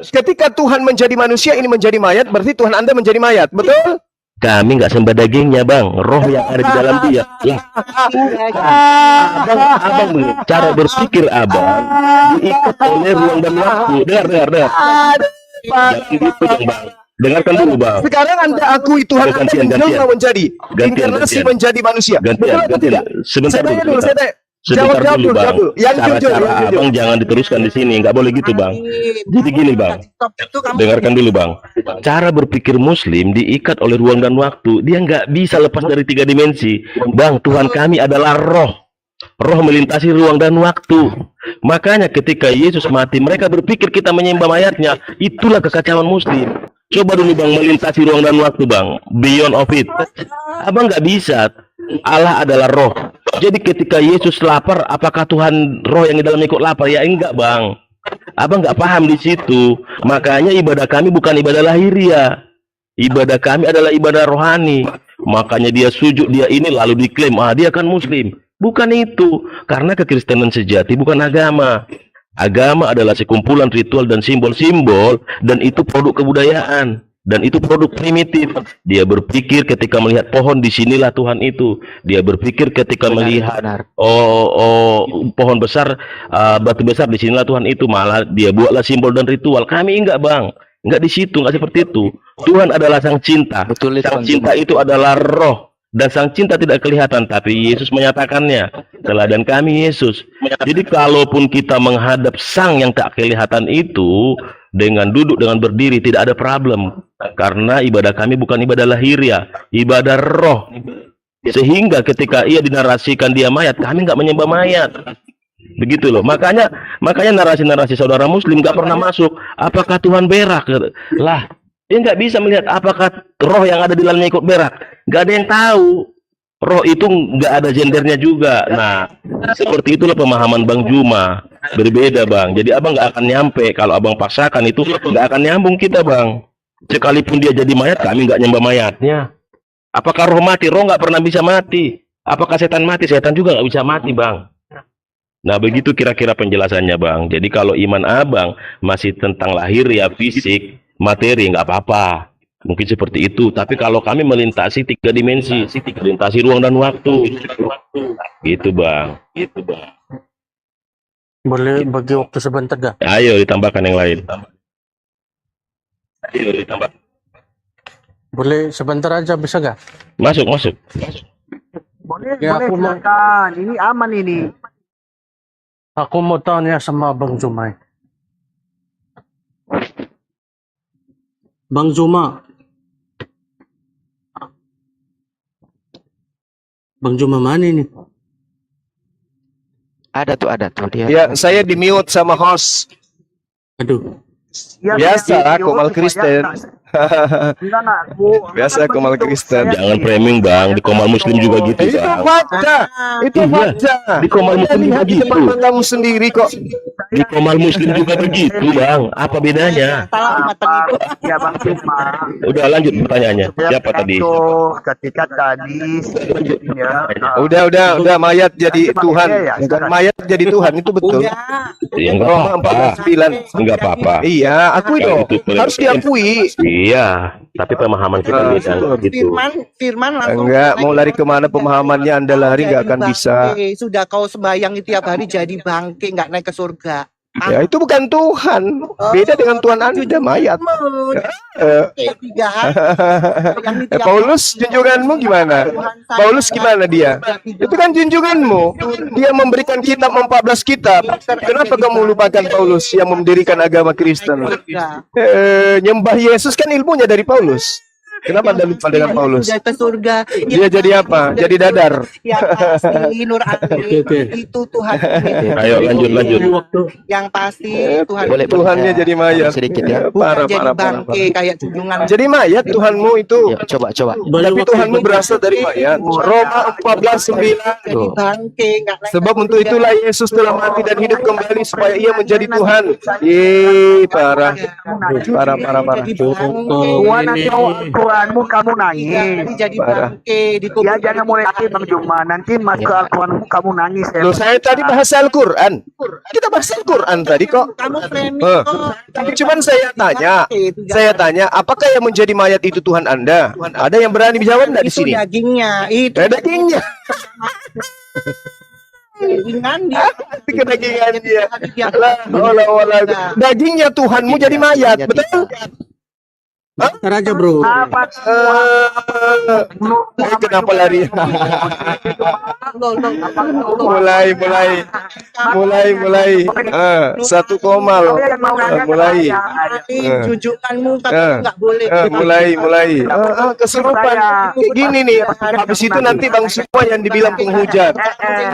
ketika Tuhan menjadi manusia, ini menjadi mayat, berarti Tuhan Anda menjadi mayat, betul? Kami nggak sembah dagingnya, Bang. Roh yang ada di dalam dia. Lah, abang begini. Cara berpikir abang diikat oleh ruang dan waktu. Dengar. Jangan gitu dong, Bang. Dengarkan dulu, Bang. Sekarang Anda akui Tuhan Anda Gantian. menjelma menjadi inkarnasi menjadi manusia. Betul atau tidak? Sebentar Saya tanya dulu, dulu. saya tanya. Sebentar Jawab dulu, Bang. dulu. Yang jujur, Cara-cara yang jujur. abang jangan diteruskan di sini. Nggak boleh gitu, Bang. Jadi gini, Bang. Dengarkan dulu, Bang. Cara berpikir Muslim diikat oleh ruang dan waktu. Dia nggak bisa lepas dari 3 dimensi. Bang, Tuhan kami adalah roh. Roh melintasi ruang dan waktu. Makanya ketika Yesus mati, mereka berpikir kita menyembah mayatnya. Itulah kekacauan Muslim. Coba dulu, Bang, melintasi ruang dan waktu, Bang. Beyond of it. Abang nggak bisa. Allah adalah roh. Jadi ketika Yesus lapar, apakah Tuhan roh yang di dalam ikut lapar? Ya enggak, Bang. Abang nggak paham di situ. Makanya ibadah kami bukan ibadah lahiriah. Ibadah kami adalah ibadah rohani. Makanya dia sujud, dia ini lalu diklaim, dia kan Muslim. Bukan itu. Karena kekristenan sejati bukan agama. Agama adalah sekumpulan ritual dan simbol-simbol, dan itu produk kebudayaan. Dan itu produk primitif. Dia berpikir ketika melihat pohon, disinilah Tuhan itu. Dia berpikir ketika melihat pohon besar, batu besar, disinilah Tuhan itu. Malah dia buatlah simbol dan ritual. Kami enggak, Bang. Enggak di situ, enggak seperti itu. Tuhan adalah sang cinta. Betul itu, Sang Bang. cinta itu adalah roh. Dan sang cinta tidak kelihatan, tapi Yesus menyatakannya. Teladan kami Yesus. Jadi kalaupun kita menghadap sang yang tak kelihatan itu, dengan duduk, dengan berdiri, tidak ada problem. Karena ibadah kami bukan ibadah lahiriah, ibadah roh. Sehingga ketika ia dinarasikan dia mayat, kami nggak menyembah mayat. Begitu loh. Makanya narasi-narasi saudara Muslim nggak pernah masuk. Apakah Tuhan berak? Lah, Dia nggak bisa melihat apakah roh yang ada di dalamnya ikut berak. Nggak ada yang tahu. Roh itu nggak ada gendernya juga. Nah, seperti itulah pemahaman Bang Juma. Berbeda, Bang. Jadi abang nggak akan nyampe. Kalau abang paksakan itu nggak akan nyambung kita, Bang. Sekalipun dia jadi mayat, kami nggak nyembah mayatnya. Apakah roh mati? Roh nggak pernah bisa mati. Apakah setan mati? Setan juga nggak bisa mati, Bang. Nah, begitu kira-kira penjelasannya, Bang. Jadi kalau iman abang masih tentang lahir ya fisik, materi, nggak apa-apa. Mungkin seperti itu. Tapi kalau kami melintasi 3 dimensi, melintasi ruang dan waktu. Gitu, Bang. Gitu, Bang. Boleh bagi waktu sebentar gak? Ayo ditambahkan yang lain. Ayo ditambah. Boleh sebentar aja bisa gak? Masuk. Boleh, Ya, aku mau- silakan. Ini aman ini. Aku mau tanya sama Bang Jumai. Bang Juma. Bang Juma mana ini? Ada tuh dia. Ya, saya di mute sama host. Aduh. Ya, Biasa, saya- Komal Kristen. Enggak, Bu. Biasa Komal Kristen. Jangan framing, Bang. Di Komal Muslim juga gitu, Itu Bang. fakta. Itu Iya. fakta. Di Komal Muslim juga Lihat di gitu. depan matamu sendiri kok. Di Komal Muslim juga begitu, Bang. Apa bedanya? Salah umat pengikut. Ya, Bang Cuma. Udah lanjut pertanyaannya. Siapa tadi? Ketika tadi ya, Udah mayat jadi Bang Tuhan. Ide ya, Ya kan? silakan. Mayat jadi Tuhan itu betul. Udah. Ya enggak Roma apa-apa. 14:9. Enggak apa-apa. Iya, akui Kalau dong. itu boleh. Harus diakui. Iya, tapi pemahaman kita beda gitu. Firman langsung Enggak, mau lari kemana pemahamannya Anda lari nggak akan bisa. Sudah kau sembahyang tiap hari jadi bangke, nggak naik ke surga. Ya itu bukan Tuhan. Beda dengan Tuhan Anda mayat. Eh, 3 hari. Paulus junjunganmu gimana? Paulus gimana dia? Itu kan junjunganmu. Dia memberikan kitab 14 kitab. Kenapa kamu lupakan Paulus yang mendirikan agama Kristen? Nyembah Yesus kan ilmunya dari Paulus. Kenapa Anda lupa dengan Paulus? Sudah ke surga. Dia jadi apa? Jadi dadar. Yang pasti Nur Ali Oke. itu Tuhan. Ayo lanjut. Waktu. Yang pasti Tuhan. Boleh, Tuhannya jadi mayat. sedikit ya. Bukan Parah, jadi parah, parah. bangke kayak junjungan. Jadi mayat Tuhanmu itu. Yuk, coba. Boleh Tapi waktu Tuhanmu berasal dari mayat. Roma 14:9. Jadi Tuh. bangke, nggak naik Sebab ke untuk surga. itulah Yesus telah mati dan hidup kembali supaya ia menjadi Tuhan. Parah. Parah. Jadi Oh, bangke. Tuhan nanti Al-Quranmu kamu nangis. Jadi Parah. bangke di Ya jangan mulai lagi Bang Juma. Nanti masuk ke Al-Quranmu kamu nangis. Loh, saya tadi bahas Al-Quran. Kita bahas Al-Quran tadi kok. Kamu framing Eh. kok. Cuman saya tanya, apakah yang menjadi mayat itu Tuhan Anda? Ada yang berani jawab enggak di Itu sini? dagingnya, itu Dagingnya. dagingan dia. Kedagingan dia. Dia Olah. Dagingnya Tuhanmu jadi mayat, betul? Bentar aja bro. Apa Kenapa lari? mulai. Satu komal. Mulai. Junjunganmu katanya nggak boleh. Mulai. Kesurupan. Kayak gini nih. Habis itu nanti Bang semua yang dibilang penghujat.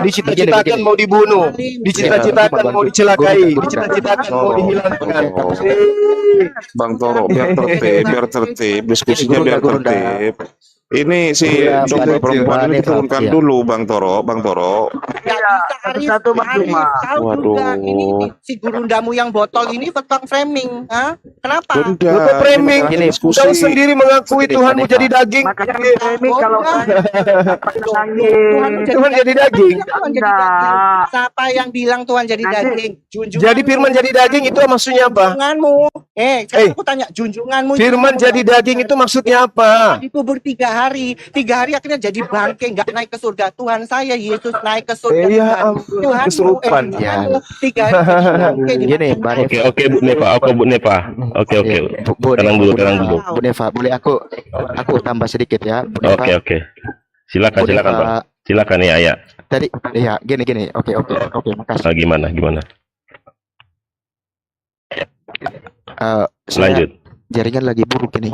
Dicita-citakan mau dibunuh. Dicita-citakan mau dicelakai. Dicita-citakan mau dihilangkan. Bang Toro, biar tertib, diskusinya biar tertib. Ini si dokter perempuan ini turunkan dulu, Bang Toro. Nggak bisa Arif. satu Bang Arif, Juma. kau juga ini si gurundamu yang botol ini petang framing. Hah? Kenapa? Untuk framing, diskusi. kau sendiri mengakui Tuhanmu jadi daging. Makanya ini kalau Tuhan jadi daging. Tuhan jadi daging. Siapa yang bilang Tuhan jadi daging? Junjungan. Jadi firman jadi daging itu maksudnya apa? Junjunganmu. Sekarang aku tanya, junjunganmu. Firman jadi daging itu maksudnya apa? Dikubur 3 hari. 3 hari akhirnya jadi bangke, nggak naik ke surga. Tuhan saya Yesus naik ke surga. Ya Tuhan. ampun, Tuhanmu, kesurupan. Tuhanmu 3 hari jadi bangke di Gini, makan. Mbak Neva. Oke, Bu Nepa. Oke. Bu Tenang dulu. Bu Neva, boleh aku tambah sedikit ya. Bu Neva. Oke. Silakan, Bu Neva, Bang. Silakan ya. Tadi ya gini. Oke, makasih. Nah, gimana? Saya Lanjut. jaringan lagi buruk ini.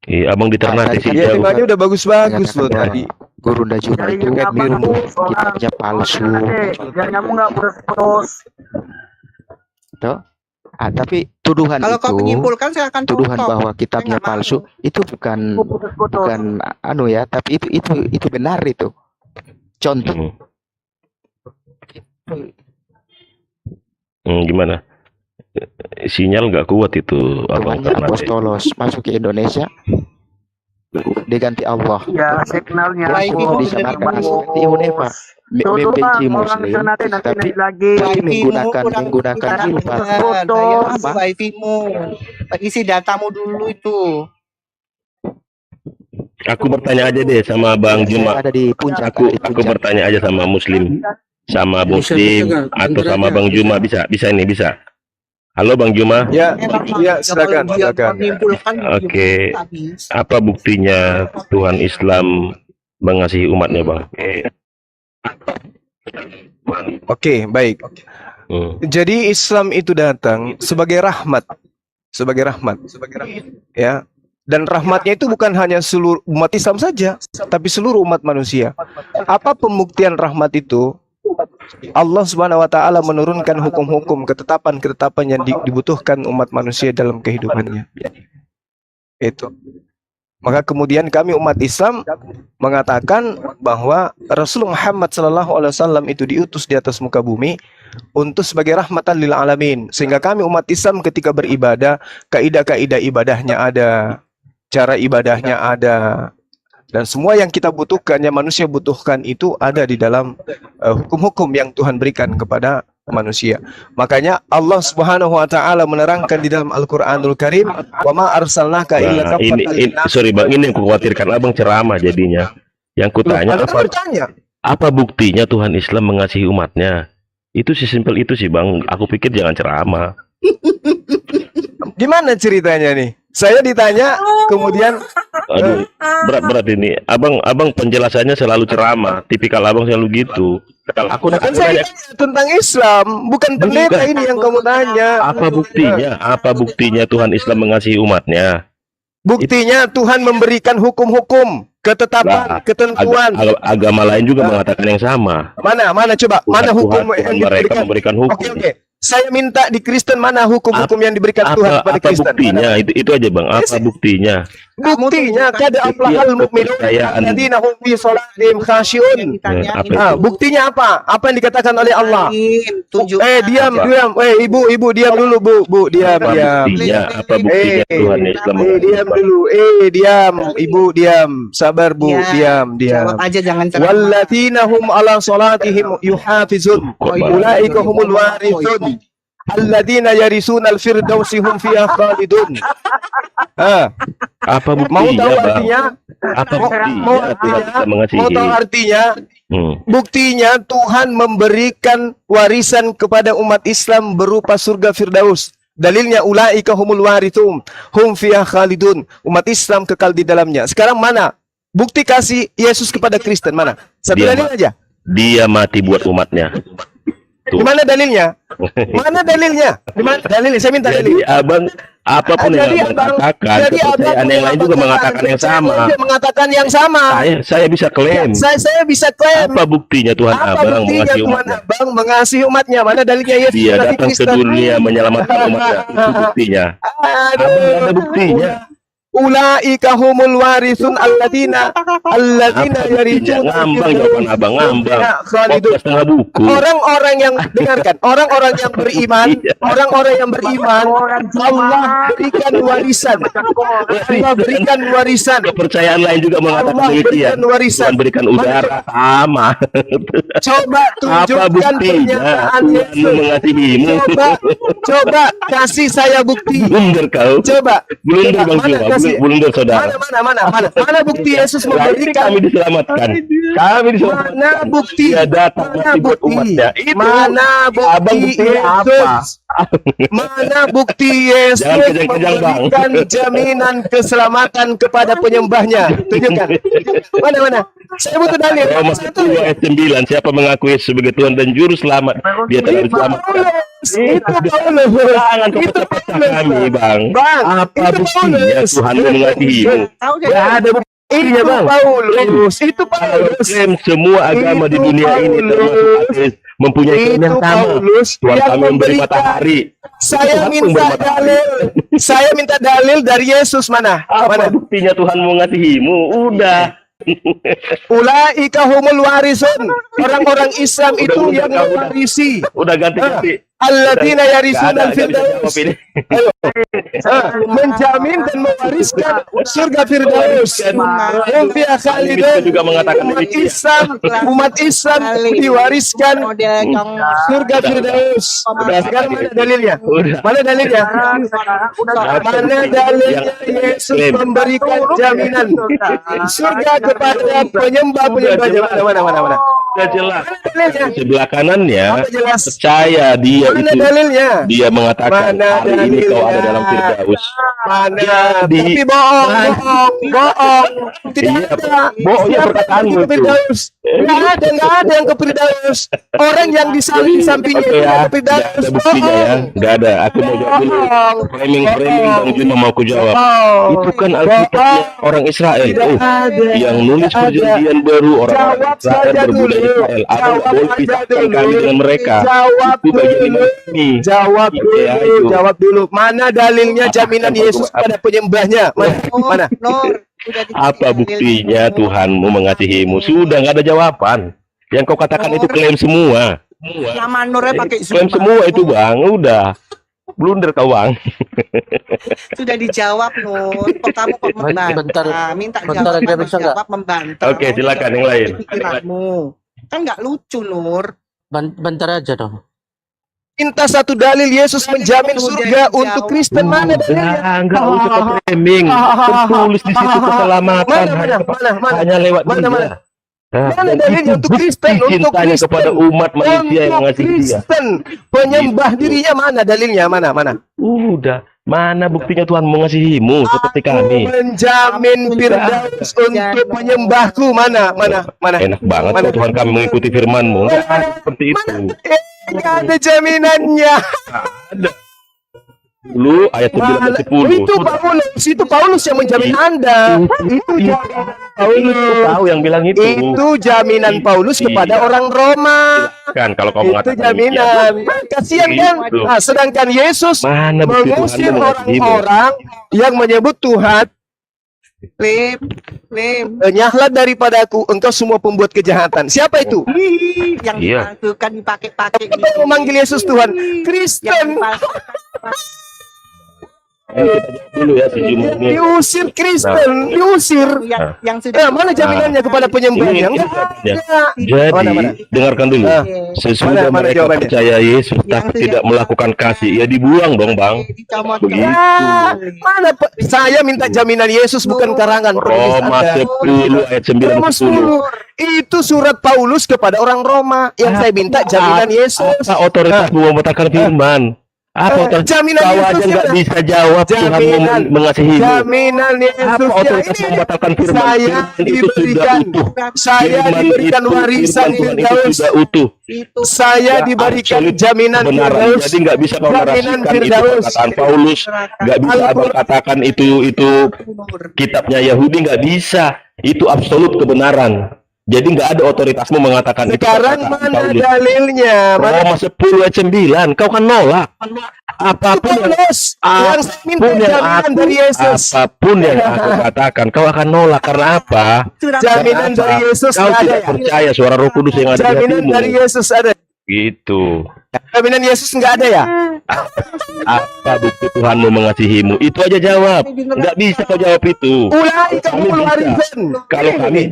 Iya, Abang di Ternate sih. Ya, jauh. temanya udah bagus-bagus loh Mengatakan tadi. Guru Juma itu kitabnya palsu. Jangan kamu nggak putus. Toh? Tapi tuduhan Kalau kau itu, menyimpulkan saya akan tuduhan potong. bahwa Saya kitabnya nggak mau. palsu itu bukan anu ya, tapi itu benar itu. Contoh Gimana? Sinyal nggak kuat itu abang Tuhannya karena apostolos masuk ke Indonesia diganti Allah. Ya, signalnya Baik, Itu Ibu, disamakan Ibu. seperti UNEFA. membenci orang Muslim, nanti tapi lagi. menggunakan hilfat. Foto. Apa? wifi-mu. Isi datamu dulu itu. Aku bertanya aja deh sama Bang Juma. Saya ada di puncak. Aku bertanya aja sama Muslim, sama Muslim atau sama Bang Juma, bisa ini bisa. Halo Bang Juma. Ya, ya silakan, silakan. Oke. Apa buktinya Tuhan Islam mengasihi umatnya, Bang? Oke, baik. Jadi Islam itu datang sebagai rahmat, ya. Dan rahmatnya itu bukan hanya seluruh umat Islam saja, tapi seluruh umat manusia. Apa pembuktian rahmat itu? Allah Subhanahu wa taala menurunkan hukum-hukum, ketetapan-ketetapan yang dibutuhkan umat manusia dalam kehidupannya. Itu. Maka kemudian kami umat Islam mengatakan bahwa Rasul Muhammad SAW itu diutus di atas muka bumi untuk sebagai rahmatan lil alamin. Sehingga kami umat Islam ketika beribadah, kaidah-kaidah ibadahnya ada, cara ibadahnya ada, dan semua yang kita butuhkan, yang manusia butuhkan itu ada di dalam hukum-hukum yang Tuhan berikan kepada manusia. Makanya Allah Subhanahu wa taala menerangkan di dalam Al-Qur'anul Karim, "Wa ma arsalnaka illa kafatan lin-nas." Sorry Bang, ini yang kukhawatirkan Abang ceramah jadinya. Yang kutanya apa buktinya Tuhan Islam mengasihi umatnya? Itu sesimpel itu sih Bang. Aku pikir jangan ceramah. Gimana ceritanya nih? Saya ditanya, kemudian aduh, berat ini. Abang penjelasannya selalu ceramah. Tipikal Abang selalu gitu. Aku kan saya tentang Islam, bukan pendeta ini yang kamu tanya. Apa buktinya? Apa buktinya Tuhan Islam mengasihi umatnya? Buktinya Tuhan memberikan hukum-hukum, ketetapan, ketentuan. Agama lain juga mengatakan yang sama. Mana coba? Mana hukum yang mereka memberikan hukum? Oke. Saya minta di Kristen mana hukum-hukum yang diberikan Tuhan kepada Kristen? Apa buktinya? Itu aja Bang. Apa buktinya? Buktinya kada aflahal mu'minun alladzina hum fi salatihim khashi'un. Buktinya apa? Apa yang dikatakan oleh Allah? Diam. Ibu diam dulu, Bu, diam. Apa buktinya Tuhan Islam? Diam dulu. Diam, Ibu diam. Sabar, Bu, diam. Jawab aja, jangan ceramah. Walladzina hum ala salatihim yuhafizun. Ulaika humul warithun. Alladzina yarisuna al-firdausi hum fiha khalidun. Apa buktinya, mau tahu artinya? Apa buktinya Tuhan Islam mengasihi? Mau tahu artinya? Buktinya Tuhan memberikan warisan kepada umat Islam berupa surga Firdaus. Dalilnya ulaika humul warithun hum fiha khalidun. Umat Islam kekal di dalamnya. Sekarang mana bukti kasih Yesus kepada Kristen? Mana? Satu dalil aja. Dia mati buat umatnya. Di mana dalilnya? Mana dalilnya? Di mana dalilnya? Saya minta dalil. Abang, apapun yang Abang katakan, kepercayaan yang lain juga mengatakan yang sama. Mengatakan yang sama. Saya bisa klaim. Saya bisa klaim. Apa buktinya Tuhan Abang mengasihi umatnya? Abang mengasihi umatnya. Mana dalilnya Yesus? Dia datang ke dunia menyelamatkan umatnya. Itu buktinya. Ada buktinya. Ulaika humul warithun alladzina yarisuna. Ngambang jawaban Abang, ngambang. Setengah buku. Orang-orang yang dengarkan, orang-orang yang beriman, Allah berikan warisan. Allah berikan warisan. Kepercayaan lain juga mengatakan demikian. Tuhan berikan udara sama. Coba tunjukkan pernyataan Yesus mengasihimu. Coba kasih saya bukti. Blunder kau. Coba. Blunder Bang Juma. Blunder saudara. Mana bukti Yesus memberikan? Kami diselamatkan. Mana bukti? Dia datang buat umatnya. Mana bukti Yesus? Mana bukti Yesus memberikan jaminan keselamatan kepada penyembahnya? Tunjukkan. Mana? Saya butuh dalil. Roma 10 ayat 9. Siapa mengakui Yesus sebagai Tuhan dan Juru Selamat, dia telah diselamatkan. Itu Paulus. Jangan pecah-pecah kami, Bang. Apa buktinya Tuhan mengasihimu? Tidak ada bukti. Iya, Bang. Itu Kalau Paulus. klaim semua agama di Itu dunia ini termasuk Paulus. ateis mempunyai klaim yang Itu sama. Paulus Tuhan yang kami memberi memberikan. matahari. Saya Tuhan minta memberi matahari. dalil. Saya minta dalil dari Yesus mana? Apa Mana? buktinya Tuhan mengasihimu? Udah. Ulaika humul warisun. Orang-orang Islam Udah, itu udah, yang udah. mewarisi. Udah ganti-ganti. Alladzina Nggak yarisuna ada, nggak bisa al-firdaus. jawab ini. Menjamin dan mewariskan surga Firdaus. Hum fiha Itu khalidun. juga mengatakan Umat Islam diwariskan surga Firdaus. Sekarang mana dalilnya? Udah. Mana dalilnya? Mana dalilnya Yesus Klaim. memberikan jaminan surga kepada penyembah-penyembahnya? Mana? Udah jelas. Dalilnya? Sebelah kanannya Apa jelas? percaya dia Mana itu. dalilnya? Dia mengatakan Mana hari ini kau ada dalilnya? dalam Firdaus. Mana? Jadi, Tapi bohong. Tidak Iya, ada. bohongnya Siapa perkataanmu yang ke itu. Firdaus? Nggak ada yang ke Firdaus. Orang yang di sampingnya Oke itu ya, ke nggak Firdaus. ada buktinya ya, nggak ada. Aku mau jawab dulu. Framing Bang Juno mau aku jawab. Itu kan Alkitabnya orang Israel. Yang nulis perjanjian baru orang-orang Jawab Israel saja berbudaya dulu. Israel. Apa Jawab boleh saja pisahkan dulu. kami dengan mereka? Jawab Itu bagian dulu. ini. Jawab Oke, ayo. dulu. Jawab dulu. Mana dalilnya jaminan Apa- Yesus pada penyembahnya? Mana? Apa buktinya Tuhanmu mengasihimu? Sudah nggak ada jawaban. Yang kau katakan itu klaim semua. Nama Nurnya pakai Klaim sumpah. semua itu Bang, udah. Blunder kau Bang. Sudah dijawab Nur. Kok kamu kok membantah? Bentar. Minta Bentar, jawab, dia kamu bisa nggak? jawab membantah. Oke, silakan yang lain. Pikiranmu. Kan nggak lucu Nur. Bentar aja dong. Minta satu dalil Yesus menjamin surga untuk Kristen. Mana dalilnya? Enggak usah kau framing. Tertulis di situ keselamatan Mana? hanya lewat Mana? dia. Nah, Mana dan dalilnya itu untuk Kristen? bukti Untuk cintanya Kristen. kepada umat manusia yang Untuk mengasihi dia. Kristen. Penyembah Gitu. dirinya mana dalilnya? Mana? Udah, mana buktinya Tuhan mengasihimu seperti kami? Menjamin Firdaus untuk penyembahku. Mana? Enak banget Mana? kok Tuhan kami mengikuti firman-Mu. Seperti itu. Nggak ada jaminannya. Ada. 10 ayat 9 dan 10. Itu Paulus yang menjamin Anda. Itu Paulus tahu yang bilang itu. Itu jaminan Paulus kepada Iya. orang Roma. Kan kalau kau Itu mengatakan jaminan. Kasihan kan? Itu. Nah, sedangkan Yesus mana bukti Tuhan mengusir mengasihimu? orang-orang yang menyebut Tuhan, Lim. "Enyahlah daripadaku engkau semua pembuat kejahatan." Siapa itu? Yang Iya. dipalsukan dipakai-pakai Siapa yang memanggil Yesus Tuhan? Kristen. Kita jawab dulu ya sejumlah ini. Diusir Kristen, diusir. yang sudah Mana jaminannya kepada penyembahnya? Ini Enggak jawabannya. ada. Jadi, Mana? dengarkan dulu. Ah. Sesudah Mana mereka jawabannya? percaya Yesus Yang tapi sudah- tidak melakukan kasih, ya dibuang dong, Bang. dicomot. Begitu. Mana saya minta jaminan Yesus bukan karangan penulis Roma Anda. 10 ayat 9 Roma dan 10. 10. Itu surat Paulus kepada orang Roma yang saya minta jaminan Yesus. Apa otoritasmu membatalkan firman? Apa otoritas? Jaminan Kau Yesus aja nggak ya. bisa jawab Tuhan Jaminan. mengasihimu. Jaminan Apa Yesus ya. otoritas Ini membatalkan firman? saya Firman itu sudah diberikan, utuh. saya Firman diberikan itu, warisan firman Tuhan itu Firdaus. sudah utuh. Itu Saya Ya, diberikan absolut jaminan kebenaran. Firdaus. Jadi nggak bisa kau Jaminan narasikan itu Firdaus. perkataan Paulus, nggak bisa Al-Quran. abang katakan itu kitabnya Yahudi, nggak bisa. Itu absolut kebenaran. Jadi nggak ada otoritasmu mengatakan Sekarang itu perkataan mana Paulus. dalilnya? Mana Roma 10 ayat 9, kau kan nolak. Apapun yang Paulus yang saya minta jaminan dari Yesus. apapun yang aku katakan, kau akan nolak karena apa? Jaminan Kenapa? dari Yesus Kau nggak ada tidak ya? percaya suara Roh Kudus yang ada di Jaminan hatimu. dari Yesus ada. Gitu. Jaminan Yesus nggak ada ya? Apa bukti Tuhanmu mengasihimu? Itu aja jawab. Nggak bisa kau jawab itu. Ulaika Kami humul bisa. warisun. Kalau kami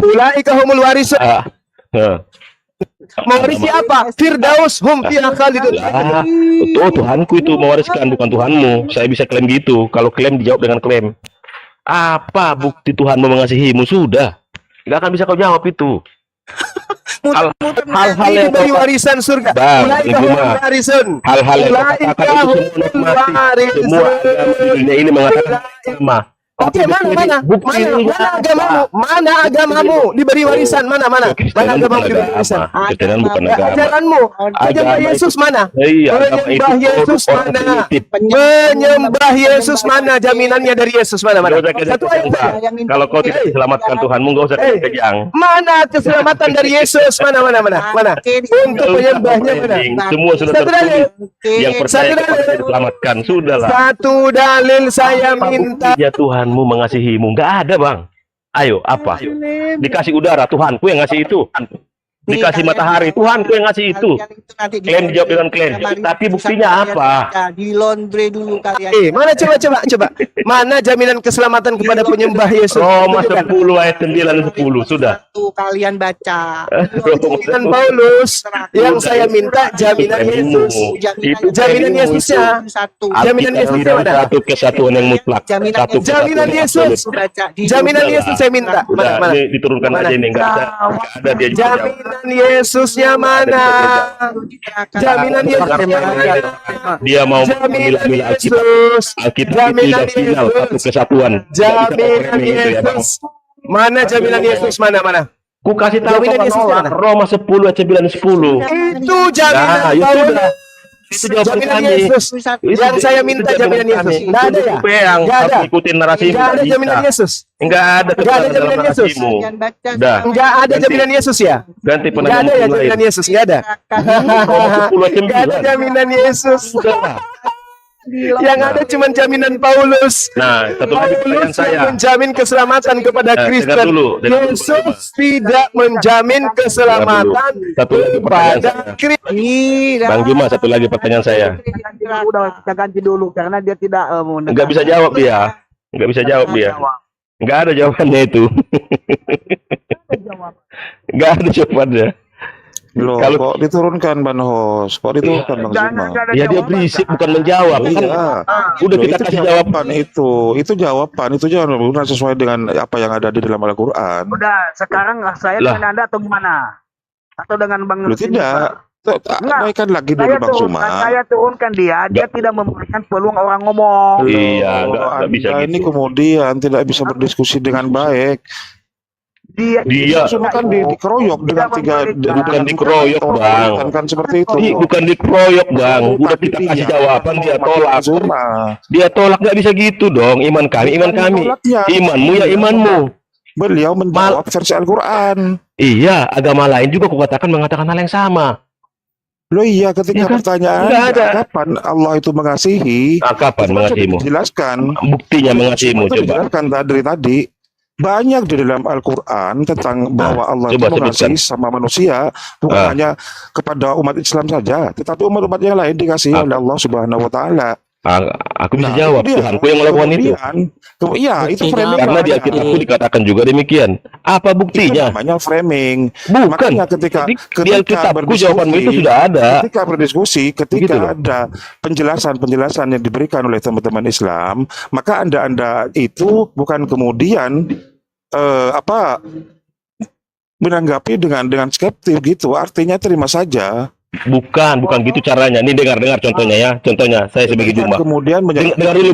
Ulaika humul warisun. ah, Mewarisi apa? Firdaus hum fiha khalidun. lah, Tuhanku itu mewariskan, bukan Tuhanmu. Saya bisa klaim gitu. Kalau klaim dijawab dengan klaim. Apa bukti Tuhanmu mengasihimu? Sudah. Nggak akan bisa kau jawab itu. Hal-hal yang Diberi kau warisan surga. Bang, Ulaika Ibu humul Ma. warisun. hal-hal yang kau Ulaika katakan itu semua humul nikmati. Semua warisun. agama di dunia ini mengatakan sama. Oke, mana agamamu? Mana agamamu diberi warisan? Mana Kekristenan bukan agamamu diberi warisan? agama. Kekristenan bukan agama. Ajaranmu, penyembah Agama Yesus mana? Iya, agama itu Penyembah Yesus orang mana? primitif. Penyembah Yesus mana? Jaminannya dari Yesus mana? Nggak usah Satu ayat kejang, Bang. saja. Kalau kau tidak diselamatkan Tuhanmu, nggak usah kejang. Mana keselamatan dari Yesus? Mana? Untuk penyembahnya mana? Semua sudah Satu dalil. tertulis. Yang percaya Satu kepada dalil. diselamatkan, sudahlah. Satu dalil saya minta. Ya Tuhanmu mengasihimu, nggak ada bang. Ayo apa? Dikasih udara, Tuhanku yang ngasih itu. Dikasih matahari, Tuhanku yang ngasih itu. Klaim dijawab dengan klaim. Tapi buktinya apa? Di laundry dulu kalian. Mana coba. Mana jaminan keselamatan kepada penyembah Yesus? Roma Tunjukkan. 10 ayat 9 10 sudah. Tuh kalian baca. Dan Paulus yang saya minta jaminan Yesus. Itu Jaminan Yesusnya. Jaminan Yesusnya mana? Satu kesatuan yang mutlak. Satu Jaminan kesatuan yang Yesus. absolut. Jaminan Yesus saya minta. Udah, Mana? ini diturunkan Mana? aja ini nggak ada dia juga jawab. Jaminan Yesusnya mana? Jaminan Yesusnya mana? Dia mau Jaminan memilah Alkitab. Yesus. Alkitab itu Jaminan sudah final satu Yesus. kesatuan. Jaminan Itu ya, Bang. Yesus. Mana jaminan Yesus? Mana? Ku kasih tahu Jaminan kau Yesus menolak. mana? Roma 10 ayat 9 10. Itu jaminan Nah, itu Paulus. sudah. Itu jawaban Jaminan kami. Yesus. Itu Yang saya minta jaminan Yesus. kami. Nggak ada ya? Itu yang Nggak harus ada. ikutin narasi. Nggak ada jaminan Yesus. Enggak ada Nggak ada kebenaran dalam jaminan Yesus. narasimu. Dah, Nggak ada jaminan Yesus ya? ganti Nggak ada ya penanya jaminan lain. Yesus? Nggak ada. Roma 10 ayat Nggak ada 9. jaminan Yesus. Sudahlah. Yang ada cuma jaminan Paulus. Nah, satu lagi pertanyaan Paulus saya. yang menjamin keselamatan kepada Dengar Kristen. dulu, dengar dulu. Yesus tidak menjamin keselamatan Satu lagi pertanyaan kepada saya. Kristen. Bang Juma, satu lagi pertanyaan saya. Udah kita ganti dulu karena dia tidak Enggak bisa jawab dia. Enggak bisa jawab dia. Enggak ada jawabannya itu. Enggak ada jawabannya. Loh, Kalau- kok diturunkan Bang Hos? Kok diturunkan Bang Zuma? Ya dia berisik bukan menjawab. Kan Iya. udah Loh, kita itu kasih jawaban jawaban. itu jawaban itu jangan benar sesuai dengan apa yang ada di dalam Al-Qur'an. Udah, sekarang saya Lah. dengan Anda atau gimana? Atau dengan Bang Loh, Nursin? tidak. Enggak. Abaikan lagi dulu Bang Zuma. Saya turunkan dia tidak memberikan peluang orang ngomong. Iya, enggak bisa Anda ini gitu. kemudian tidak bisa berdiskusi dengan baik. Dia Cuma kan dikeroyok dengan Bukan dikeroyok, Bang. Kan seperti itu. Bukan dikeroyok, Bang. Udah kita kasih jawaban dia tolak. Zuma. Dia tolak, nggak bisa gitu dong. Iman kami, iman kami. Tolaknya. Imanmu ya imanmu. Beliau menjawab versi Al-Qur'an. Iya, agama lain juga mengatakan hal yang sama. Loh iya, ketika Ya kan? pertanyaan Nggak ada. kapan Allah itu mengasihi, Nah, kapan itu mengasihimu? sudah dijelaskan. Buktinya mengasihimu, Itu coba. dijelaskan dari tadi. Banyak di dalam Al-Quran tentang bahwa Allah coba itu mengasihi sebutkan. sama manusia, bukan hanya kepada umat Islam saja, tetapi umat-umat yang lain dikasihi oleh Allah Subhanahu wa Ta'ala. Aku bisa Nah, jawab, itu dia. Tuhanku yang melakukan itu. Iya, itu framing. Karena di Alkitabku dikatakan juga demikian. Apa Itu buktinya? namanya framing. Bukan. Makanya ketika Di Alkitabku jawabanmu itu sudah ada. Ketika berdiskusi, Begitu ketika loh. ada penjelasan-penjelasan yang diberikan oleh teman-teman Islam, maka Anda itu bukan kemudian menanggapi dengan skeptis gitu. Artinya terima saja. Bukan gitu caranya. Ini dengar contohnya ya. Contohnya, saya sebagai Jangan Juma. kemudian Dengar dulu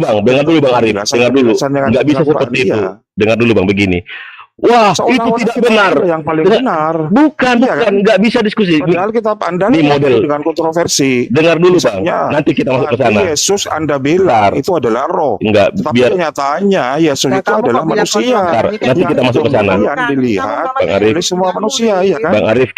Bang Arif. Dengar dulu. Nggak bisa seperti itu. Dengar dulu Bang, begini. Wah, itu Seolah-olah tidak kita benar. yang paling Dengar- benar. Bukan, Iya kan? nggak bisa diskusi. Padahal kita Anda Ini model. dengan kontroversi. Dengar dulu Bang. Misalnya, Nanti kita masuk ke Berarti sana. Yesus Anda bilang Bentar. itu adalah roh. Enggak, Tapi biar kenyataannya Yesus Nah, itu kamu adalah kok bilang manusia. Bentar, nanti Yang kita masuk ke sana. kemudian dilihat Bang Arif. oleh semua manusia, ya kan? Bang Arif,